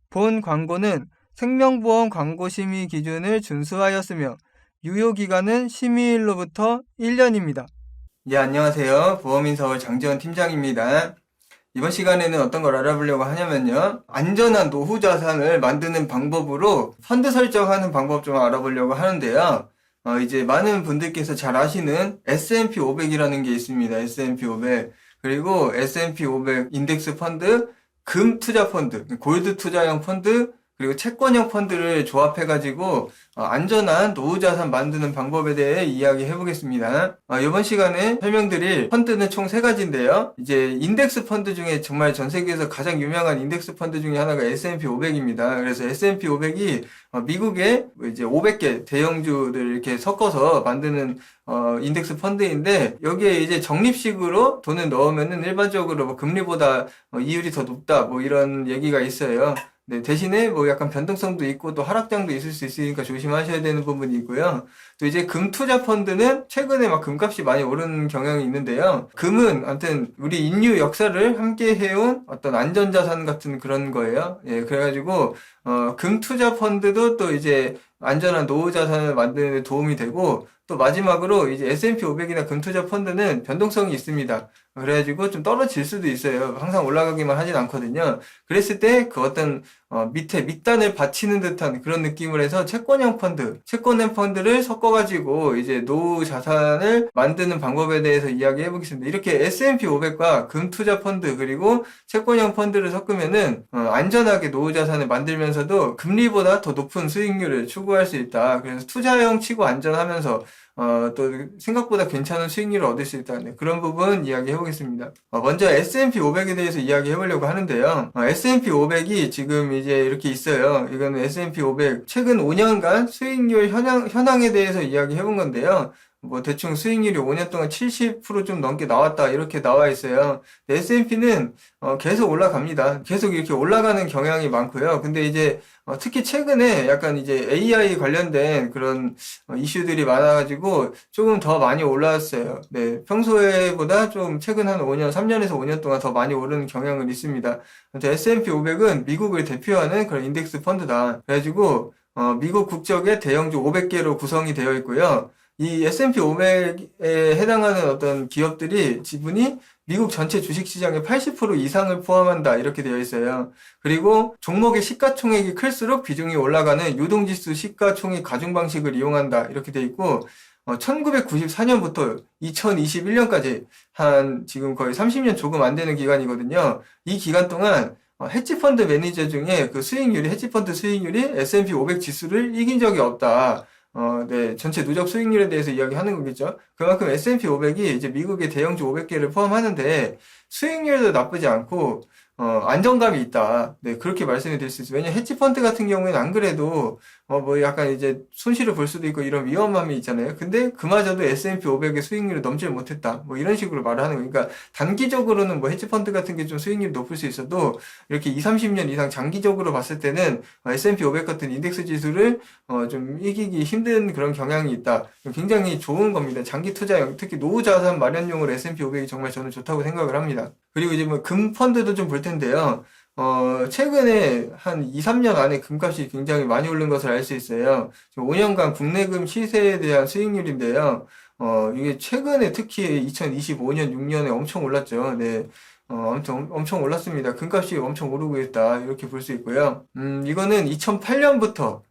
본 광고는 생명보험 광고심의 기준을 준수하였으며 유효기간은 심의일로부터 1년입니다. 예, 안녕하세요. 보험인서울 장지원 팀장입니다. 이번 시간에는 어떤 걸 알아보려고 하냐면요. 안전한 노후 자산을 만드는 방법으로 펀드 설정하는 방법 좀 알아보려고 하는데요. 이제 많은 분들께서 잘 아시는 S&P 500이라는 게 있습니다. S&P 500. 그리고 S&P 500 인덱스 펀드, 금 투자 펀드, 골드 투자형 펀드, 그리고 채권형 펀드를 조합해가지고 안전한 노후 자산 만드는 방법에 대해 이야기해 보겠습니다. 이번 시간에 설명드릴 펀드는 총 3가지인데요. 이제 인덱스 펀드 중에 정말 전 세계에서 가장 유명한 인덱스 펀드 중에 하나가 S&P 500입니다. 그래서 S&P 500이 미국의 이제 500개 대형주들 이렇게 섞어서 만드는 인덱스 펀드인데, 여기에 이제 적립식으로 돈을 넣으면은 일반적으로 뭐 금리보다 이율이 더 높다 뭐 이런 얘기가 있어요. 네, 대신에 뭐 약간 변동성도 있고 또 하락장도 있을 수 있으니까 조심하셔야 되는 부분이 있고요. 또 이제 금 투자 펀드는 최근에 막 금값이 많이 오른 경향이 있는데요. 금은 아무튼 우리 인류 역사를 함께 해온 어떤 안전자산 같은 그런 거예요. 예, 그래가지고 금 투자 펀드도 또 이제 안전한 노후 자산을 만드는 데 도움이 되고, 또 마지막으로 이제 S&P 500이나 금투자 펀드는 변동성이 있습니다. 그래가지고 좀 떨어질 수도 있어요. 항상 올라가기만 하진 않거든요. 그랬을 때 그 어떤 밑에 밑단을 받치는 듯한 그런 느낌을 해서 채권형 펀드를 섞어가지고 이제 노후 자산을 만드는 방법에 대해서 이야기해 보겠습니다. 이렇게 S&P 500과 금투자 펀드 그리고 채권형 펀드를 섞으면은 안전하게 노후 자산을 만들면서도 금리보다 더 높은 수익률을 추구할 수 있다. 그래서 투자형 치고 안전하면서 또 생각보다 괜찮은 수익률을 얻을 수 있다. 네, 그런 부분 이야기해 보겠습니다. 먼저 S&P 500에 대해서 이야기해 보려고 하는데요. S&P 500이 지금 이제 이렇게 있어요. 이거는 S&P 500 최근 5년간 수익률 현황에 대해서 이야기해 본 건데요. 뭐 대충 수익률이 5년 동안 70% 좀 넘게 나왔다 이렇게 나와 있어요. S&P는 계속 올라갑니다. 계속 이렇게 올라가는 경향이 많고요. 근데 이제 특히 최근에 약간 이제 AI 관련된 그런 이슈들이 많아가지고 조금 더 많이 올라왔어요. 네, 평소에보다 좀 최근 한 5년, 3년에서 5년 동안 더 많이 오르는 경향은 있습니다. S&P 500은 미국을 대표하는 그런 인덱스 펀드다. 그래가지고 미국 국적의 대형주 500개로 구성이 되어 있고요. 이 S&P 500에 해당하는 어떤 기업들이 지분이 미국 전체 주식시장의 80% 이상을 포함한다 이렇게 되어 있어요. 그리고 종목의 시가총액이 클수록 비중이 올라가는 유동지수 시가총액 가중 방식을 이용한다 이렇게 되어 있고, 1994년부터 2021년까지 한 지금 거의 30년 조금 안 되는 기간이거든요. 이 기간 동안 헤지펀드 매니저 중에 그 헤지펀드 수익률이 S&P 500 지수를 이긴 적이 없다. 네, 전체 누적 수익률에 대해서 이야기하는 거겠죠. 그만큼 S&P 500이 이제 미국의 대형주 500개를 포함하는데 수익률도 나쁘지 않고 안정감이 있다. 네, 그렇게 말씀이 드릴 수 있어요. 왜냐면 헤지펀드 같은 경우에는 안 그래도 뭐 약간 이제 손실을 볼 수도 있고 이런 위험함이 있잖아요. 근데 그마저도 S&P 500의 수익률을 넘지 못했다. 뭐 이런 식으로 말을 하는 거예요. 그러니까 단기적으로는 뭐 헤지펀드 같은 게 좀 수익률이 높을 수 있어도 이렇게 2, 30년 이상 장기적으로 봤을 때는 S&P 500 같은 인덱스 지수를 좀 이기기 힘든 그런 경향이 있다. 굉장히 좋은 겁니다. 장기 투자용, 특히 노후 자산 마련용으로 S&P 500이 정말 저는 좋다고 생각을 합니다. 그리고 이제 뭐 금 펀드도 좀 볼 텐데요. 최근에 한 2, 3년 안에 금값이 굉장히 많이 오른 것을 알 수 있어요. 5년간 국내 금 시세에 대한 수익률인데요. 이게 최근에 특히 2025년, 6년에 엄청 올랐죠. 네. 엄청 올랐습니다. 금값이 엄청 오르고 있다. 이렇게 볼 수 있고요. 이거는 2008년부터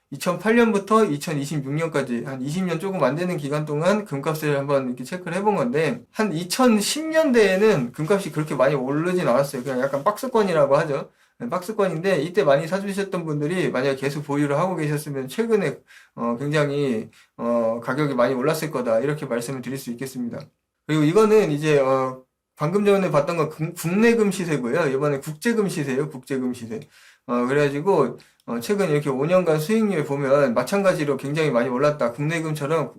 2026년까지 한 20년 조금 안 되는 기간 동안 금값을 한번 이렇게 체크를 해본 건데, 한 2010년대에는 금값이 그렇게 많이 오르진 않았어요. 그냥 약간 박스권이라고 하죠. 박스권인데, 이때 많이 사주셨던 분들이 만약에 계속 보유를 하고 계셨으면 최근에 굉장히 가격이 많이 올랐을 거다 이렇게 말씀을 드릴 수 있겠습니다. 그리고 이거는 이제 방금 전에 봤던 건 국내금 시세고요. 이번에 국제금 시세예요. 국제금 시세. 그래가지고 최근 이렇게 5년간 수익률 보면 마찬가지로 굉장히 많이 올랐다. 국내금처럼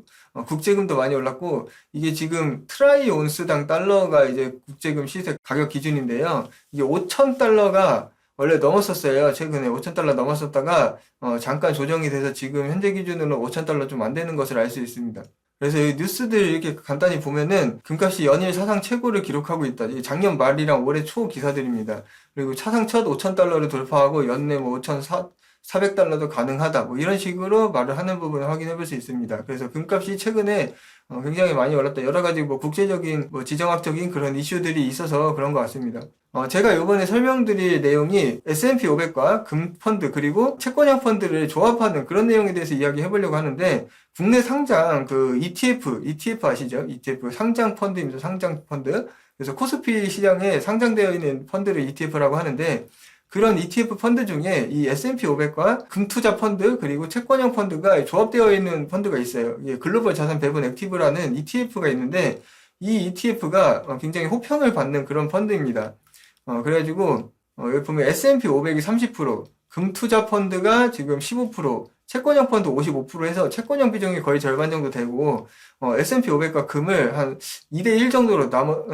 국제금도 많이 올랐고, 이게 지금 트라이 온스당 달러가 이제 국제금 시세 가격 기준인데요. 이게 5,000달러가 원래 넘었었어요. 최근에 5,000달러 넘었었다가 잠깐 조정이 돼서 지금 현재 기준으로 5,000달러 좀 안 되는 것을 알 수 있습니다. 그래서 이 뉴스들 이렇게 간단히 보면은 금값이 연일 사상 최고를 기록하고 있다. 이게 작년 말이랑 올해 초 기사들입니다. 그리고 사상 첫 5,000달러를 돌파하고 연내 뭐 5,400달러도 가능하다. 뭐 이런 식으로 말을 하는 부분을 확인해 볼 수 있습니다. 그래서 금값이 최근에 굉장히 많이 올랐다. 여러 가지 뭐 국제적인 뭐 지정학적인 그런 이슈들이 있어서 그런 것 같습니다. 제가 이번에 설명드릴 내용이 S&P 500과 금 펀드 그리고 채권형 펀드를 조합하는 그런 내용에 대해서 이야기해 보려고 하는데, 국내 상장 그 ETF 아시죠? ETF 상장 펀드입니다. 상장 펀드. 그래서 코스피 시장에 상장되어 있는 펀드를 ETF라고 하는데, 그런 ETF 펀드 중에 이 S&P 500과 금투자 펀드 그리고 채권형 펀드가 조합되어 있는 펀드가 있어요. 글로벌 자산 배분 액티브라는 ETF가 있는데, 이 ETF가 굉장히 호평을 받는 그런 펀드입니다. 그래가지고 여기 보면 S&P 500이 30%, 금투자 펀드가 지금 15%, 채권형 펀드 55% 해서 채권형 비중이 거의 절반 정도 되고, S&P 500과 금을 한 2대1 정도로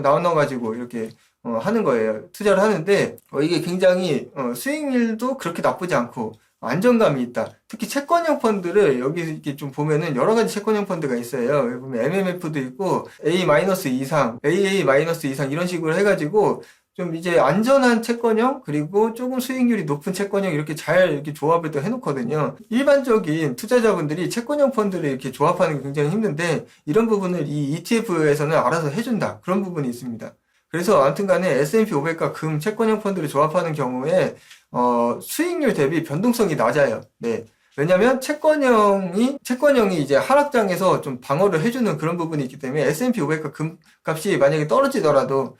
나눠가지고 이렇게 하는 거예요. 투자를 하는데, 이게 굉장히 수익률도 그렇게 나쁘지 않고 안정감이 있다. 특히 채권형 펀드를 여기 이렇게 좀 보면은 여러 가지 채권형 펀드가 있어요. 여기 보면 MMF도 있고 A- 이상, AA- 이상 이런 식으로 해가지고 좀 이제 안전한 채권형 그리고 조금 수익률이 높은 채권형 이렇게 잘 이렇게 조합을 또 해놓거든요. 일반적인 투자자분들이 채권형 펀드를 이렇게 조합하는 게 굉장히 힘든데, 이런 부분을 이 ETF에서는 알아서 해준다. 그런 부분이 있습니다. 그래서 아무튼 간에 S&P 500과 금 채권형 펀드를 조합하는 경우에 수익률 대비 변동성이 낮아요. 네. 왜냐면 채권형이 이제 하락장에서 좀 방어를 해주는 그런 부분이 있기 때문에 S&P 500과 금 값이 만약에 떨어지더라도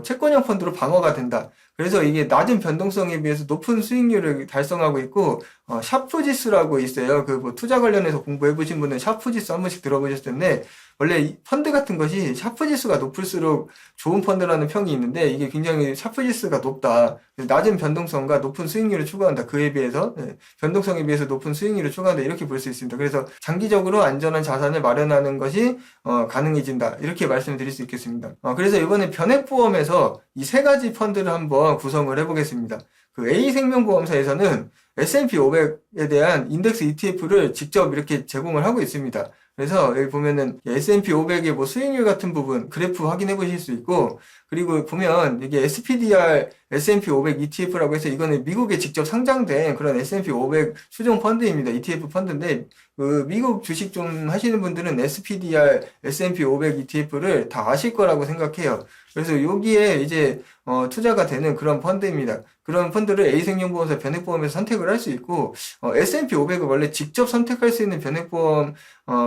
채권형 펀드로 방어가 된다. 그래서 이게 낮은 변동성에 비해서 높은 수익률을 달성하고 있고, 샤프 지수라고 있어요. 그 뭐 투자 관련해서 공부해 보신 분은 샤프 지수 한 번씩 들어보셨을 텐데, 원래 이 펀드 같은 것이 샤프 지수가 높을수록 좋은 펀드라는 평이 있는데, 이게 굉장히 샤프 지수가 높다. 낮은 변동성과 높은 수익률을 추구한다. 그에 비해서 변동성에 비해서 높은 수익률을 추구한다. 이렇게 볼 수 있습니다. 그래서 장기적으로 안전한 자산을 마련하는 것이 가능해진다. 이렇게 말씀드릴 수 있겠습니다. 그래서 이번에 변액보험에서 이 세 가지 펀드를 한번 구성을 해보겠습니다. 그 A생명보험사에서는 S&P 500에 대한 인덱스 ETF를 직접 이렇게 제공을 하고 있습니다. 그래서 여기 보면은 S&P 500의 뭐 수익률 같은 부분 그래프 확인해 보실 수 있고, 그리고 보면 이게 SPDR S&P 500 ETF라고 해서 이거는 미국에 직접 상장된 그런 S&P 500 수종 펀드입니다. ETF 펀드인데, 그 미국 주식 좀 하시는 분들은 SPDR S&P 500 ETF를 다 아실 거라고 생각해요. 그래서 여기에 이제 투자가 되는 그런 펀드입니다. 그런 펀드를 A생명보험사 변액보험에서 선택을 할 수 있고, S&P 500을 원래 직접 선택할 수 있는 변액보험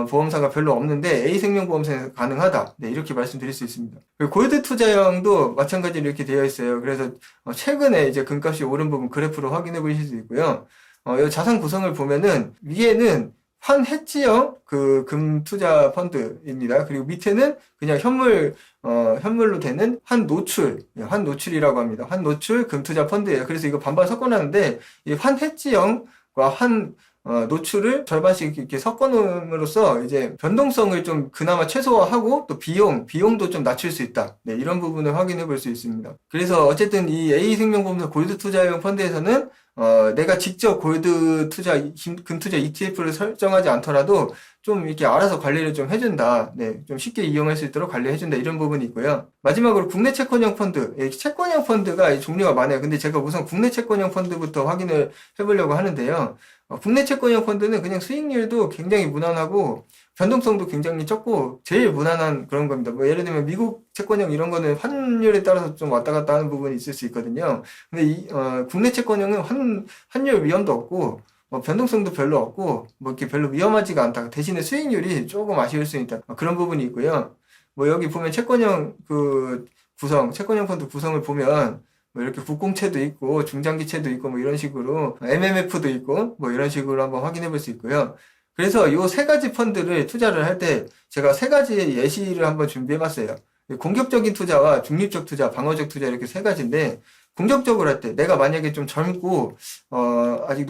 보험사가 별로 없는데 A생명보험사에서 가능하다. 네, 이렇게 말씀드릴 수 있습니다. 그리고 골드 투자형도 마찬가지로 이렇게 되어 있어요. 그래서 최근에 이제 금값이 오른 부분 그래프로 확인해 보실 수 있고요. 이 자산 구성을 보면은 위에는 환 해지형 그 금 투자 펀드입니다. 그리고 밑에는 그냥 현물로 되는 환 노출이라고 합니다. 환 노출 금 투자 펀드예요. 그래서 이거 반반 섞어놨는데, 이 환 해지형과 환 노출을 절반씩 이렇게 섞어놓음으로써 이제 변동성을 좀 그나마 최소화하고 또 비용도 좀 낮출 수 있다. 네, 이런 부분을 확인해 볼 수 있습니다. 그래서 어쨌든 이 A생명보험사 골드 투자형 펀드에서는 내가 직접 골드 투자, 금 투자 ETF를 설정하지 않더라도 좀 이렇게 알아서 관리를 좀 해준다. 네, 좀 쉽게 이용할 수 있도록 관리해준다. 이런 부분이 있고요. 마지막으로 국내 채권형 펀드. 채권형 펀드가 종류가 많아요. 근데 제가 우선 국내 채권형 펀드부터 확인을 해보려고 하는데요. 국내 채권형 펀드는 그냥 수익률도 굉장히 무난하고 변동성도 굉장히 적고 제일 무난한 그런 겁니다. 뭐 예를 들면 미국 채권형 이런 거는 환율에 따라서 좀 왔다 갔다 하는 부분이 있을 수 있거든요. 근데 국내 채권형은 환율 위험도 없고 변동성도 별로 없고 뭐 이렇게 별로 위험하지가 않다. 대신에 수익률이 조금 아쉬울 수 있다. 그런 부분이 있고요. 뭐 여기 보면 채권형 채권형 펀드 구성을 보면 뭐 이렇게 국공채도 있고 중장기채도 있고 뭐 이런 식으로 MMF도 있고 뭐 이런 식으로 한번 확인해 볼 수 있고요. 그래서 요 세 가지 펀드를 투자를 할 때 제가 세 가지 예시를 한번 준비해 봤어요. 공격적인 투자와 중립적 투자, 방어적 투자 이렇게 세 가지인데, 공격적으로 할 때 내가 만약에 좀 젊고 아직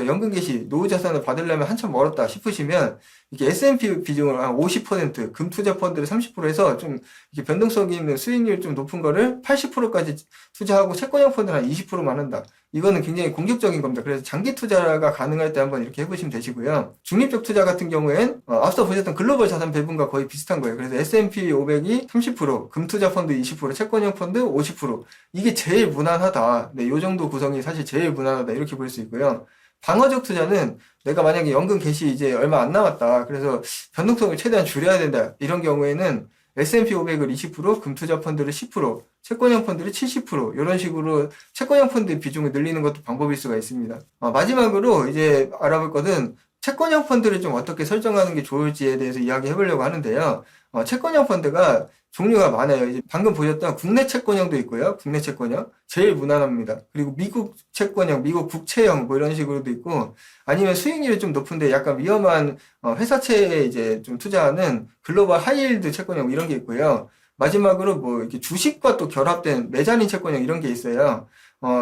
연금 개시 노후 자산을 받으려면 한참 멀었다 싶으시면 이렇게 S&P 비중을 한 50%, 금 투자 펀드를 30% 해서 좀 이렇게 변동성이 있는 수익률 좀 높은 거를 80%까지 투자하고 채권형 펀드는 한 20%만 한다. 이거는 굉장히 공격적인 겁니다. 그래서 장기 투자가 가능할 때 한번 이렇게 해보시면 되시고요. 중립적 투자 같은 경우엔 앞서 보셨던 글로벌 자산 배분과 거의 비슷한 거예요. 그래서 S&P 500이 30%, 금투자 펀드 20%, 채권형 펀드 50%. 이게 제일 무난하다. 네, 요 정도 구성이 사실 제일 무난하다. 이렇게 볼 수 있고요. 방어적 투자는 내가 만약에 연금 개시 이제 얼마 안 남았다. 그래서 변동성을 최대한 줄여야 된다. 이런 경우에는 S&P 500을 20%, 금투자 펀드를 10%, 채권형 펀드를 70%, 이런 식으로 채권형 펀드 비중을 늘리는 것도 방법일 수가 있습니다. 마지막으로 이제 알아볼 것은 채권형 펀드를 좀 어떻게 설정하는 게 좋을지에 대해서 이야기해 보려고 하는데요. 채권형 펀드가 종류가 많아요. 이제 방금 보셨던 국내 채권형도 있고요. 국내 채권형. 제일 무난합니다. 그리고 미국 채권형, 미국 국채형 뭐 이런 식으로도 있고, 아니면 수익률이 좀 높은데 약간 위험한 회사채에 이제 좀 투자하는 글로벌 하이힐드 채권형 이런 게 있고요. 마지막으로 뭐 이렇게 주식과 또 결합된 메자닌 채권형 이런 게 있어요.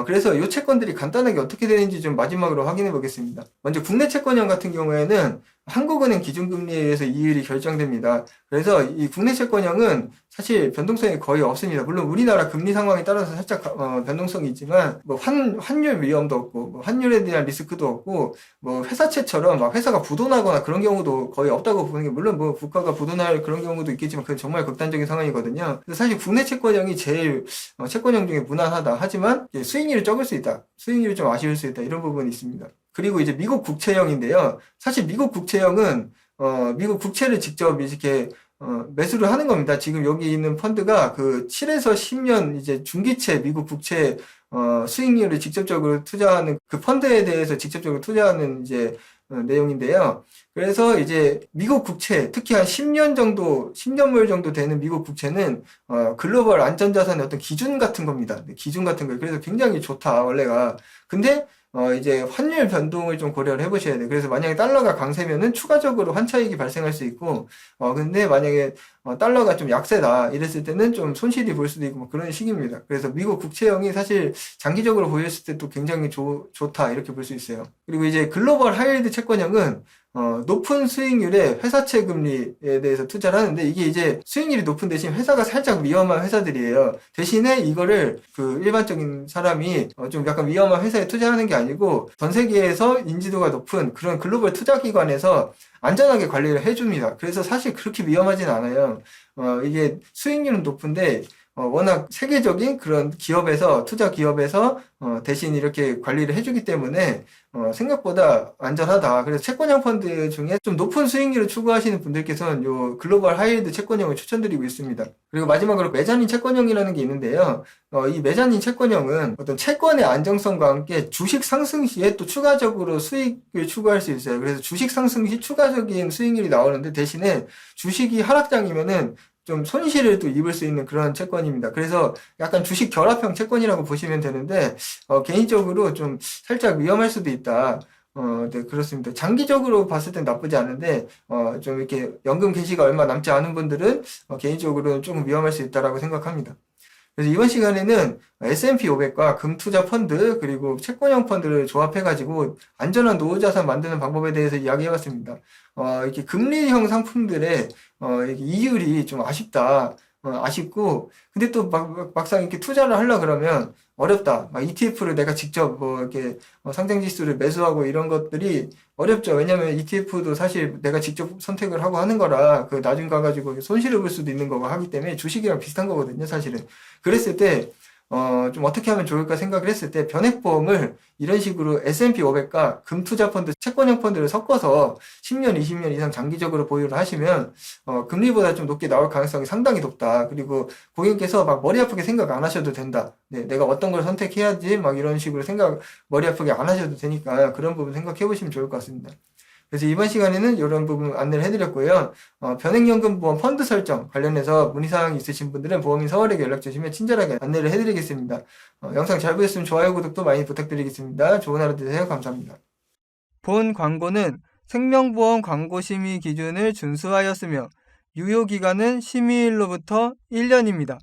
그래서 이 채권들이 간단하게 어떻게 되는지 좀 마지막으로 확인해 보겠습니다. 먼저 국내 채권형 같은 경우에는 한국은행 기준금리에 의해서 이율이 결정됩니다. 그래서 이 국내 채권형은 사실 변동성이 거의 없습니다. 물론 우리나라 금리 상황에 따라서 살짝 변동성이 있지만 뭐 환율 위험도 없고 뭐 환율에 대한 리스크도 없고 뭐 회사채처럼 막 회사가 부도나거나 그런 경우도 거의 없다고 보는 게, 물론 뭐 국가가 부도날 그런 경우도 있겠지만 그건 정말 극단적인 상황이거든요. 그래서 사실 국내 채권형이 제일 채권형 중에 무난하다. 하지만 수익률이 적을 수 있다. 수익률이 좀 아쉬울 수 있다. 이런 부분이 있습니다. 그리고 이제 미국 국채형인데요. 사실 미국 국채형은 미국 국채를 직접 이렇게 매수를 하는 겁니다. 지금 여기 있는 펀드가 그 7에서 10년 이제 중기채 미국 국채 수익률을 직접적으로 투자하는 그 펀드에 대해서 직접적으로 투자하는 이제 내용인데요. 그래서 이제 미국 국채, 특히 한 10년 정도, 10년물 정도 되는 미국 국채는 글로벌 안전자산의 어떤 기준 같은 겁니다. 기준 같은 거예요. 그래서 굉장히 좋다, 원래가. 근데 이제 환율 변동을 좀 고려를 해보셔야 돼요. 그래서 만약에 달러가 강세면은 추가적으로 환차익이 발생할 수 있고, 근데 만약에 달러가 좀 약세다 이랬을 때는 좀 손실이 볼 수도 있고 뭐 그런 식입니다. 그래서 미국 국채형이 사실 장기적으로 보였을 때 또 굉장히 좋다 이렇게 볼 수 있어요. 그리고 이제 글로벌 하이힐드 채권형은 높은 수익률의 회사채 금리에 대해서 투자를 하는데, 이게 이제 수익률이 높은 대신 회사가 살짝 위험한 회사들이에요. 대신에 이거를 그 일반적인 사람이 좀 약간 위험한 회사에 투자하는 게 아니고 전 세계에서 인지도가 높은 그런 글로벌 투자기관에서 안전하게 관리를 해줍니다. 그래서 사실 그렇게 위험하진 않아요. 이게 수익률은 높은데 워낙 세계적인 그런 기업에서, 투자 기업에서 대신 이렇게 관리를 해주기 때문에 생각보다 안전하다. 그래서 채권형 펀드 중에 좀 높은 수익률을 추구하시는 분들께서는 요 글로벌 하이힐드 채권형을 추천드리고 있습니다. 그리고 마지막으로 메자닌 채권형이라는 게 있는데요. 이 메자닌 채권형은 어떤 채권의 안정성과 함께 주식 상승 시에 또 추가적으로 수익을 추구할 수 있어요. 그래서 주식 상승 시 추가적인 수익률이 나오는데, 대신에 주식이 하락장이면은 좀 손실을 또 입을 수 있는 그런 채권입니다. 그래서 약간 주식 결합형 채권이라고 보시면 되는데, 개인적으로 좀 살짝 위험할 수도 있다. 네, 그렇습니다. 장기적으로 봤을 땐 나쁘지 않은데, 좀 이렇게 연금 개시가 얼마 남지 않은 분들은, 개인적으로는 조금 위험할 수 있다라고 생각합니다. 그래서 이번 시간에는 S&P 500과 금투자 펀드 그리고 채권형 펀드를 조합해가지고 안전한 노후자산 만드는 방법에 대해서 이야기해봤습니다. 이렇게 금리형 상품들의 이렇게 이율이 좀 아쉽다. 아쉽고, 근데 또 막상 이렇게 투자를 하려 그러면 어렵다. 막 ETF를 내가 직접 뭐 이렇게 상장지수를 매수하고 이런 것들이 어렵죠. 왜냐면 ETF도 사실 내가 직접 선택을 하고 하는 거라 그 나중 가가지고 손실을 볼 수도 있는 거고 하기 때문에 주식이랑 비슷한 거거든요, 사실은. 그랬을 때 좀 어떻게 하면 좋을까 생각을 했을 때, 변액보험을 이런 식으로 S&P 500과 금투자 펀드, 채권형 펀드를 섞어서 10년, 20년 이상 장기적으로 보유를 하시면 금리보다 좀 높게 나올 가능성이 상당히 높다. 그리고 고객님께서 막 머리 아프게 생각 안 하셔도 된다. 네, 내가 어떤 걸 선택해야지 막 이런 식으로 머리 아프게 안 하셔도 되니까 그런 부분 생각해 보시면 좋을 것 같습니다. 그래서 이번 시간에는 이런 부분 안내를 해드렸고요. 변액연금보험 펀드 설정 관련해서 문의사항이 있으신 분들은 보험인 서울에게 연락 주시면 친절하게 안내를 해드리겠습니다. 영상 잘 보셨으면 좋아요, 구독도 많이 부탁드리겠습니다. 좋은 하루 되세요. 감사합니다. 본 광고는 생명보험 광고심의 기준을 준수하였으며 유효기간은 심의일로부터 1년입니다.